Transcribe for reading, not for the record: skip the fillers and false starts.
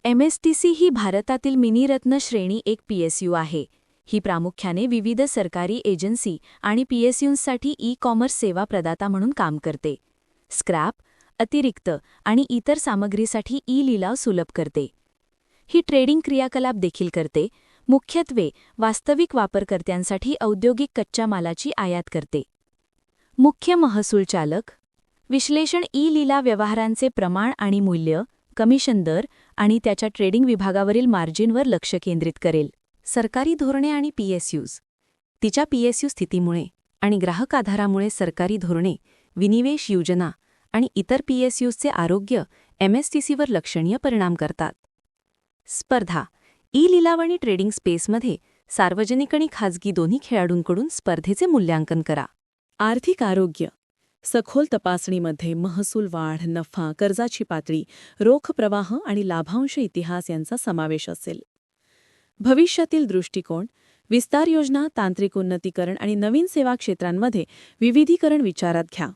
MSTC ही भारतातील मिनीरत्न श्रेणी एक PSU आहे. ही प्रामुख्याने विविध सरकारी एजन्सी आणि PSUंसाठी ई-कॉमर्स सेवा प्रदाता म्हणून काम करते. स्क्रॅप, अतिरिक्त आणि इतर सामग्रीसाठी ई-लिलाव सुलभ करते. ही ट्रेडिंग क्रियाकलाप देखील करते, मुख्यत्वे वास्तविक वापरकर्त्यांसाठी औद्योगिक कच्च्या मालाची आयात करते. मुख्य महसूल चालक विश्लेषण ई-लिलाव व्यवहारांचे प्रमाण आणि मूल्य, कमिशन दर आणि त्याच्या ट्रेडिंग विभागावरील मार्जिनवर लक्ष केंद्रित करेल. सरकारी धोरणे आणि PSUs तिच्या PSU स्थितीमुळे आणि ग्राहक आधारामुळे सरकारी धोरणे, विनिवेश योजना आणि इतर PSUsचे आरोग्य MSTCवर लक्षणीय परिणाम करतात. स्पर्धा ई-लिलाव आणि ट्रेडिंग स्पेसमध्ये सार्वजनिक आणि खाजगी दोन्ही खेळाडूंकडून स्पर्धेचे मूल्यांकन करा. आर्थिक आरोग्य सखोल तपासणीमध्ये महसूल वाढ, नफा, कर्जाची पातळी, रोख प्रवाह आणि लाभांश इतिहास यांचा समावेश असेल. भविष्यातील दृष्टिकोन विस्तार योजना, तांत्रिक उन्नतीकरण आणि नवीन सेवा क्षेत्रांमध्ये विविधीकरण विचारात घ्या.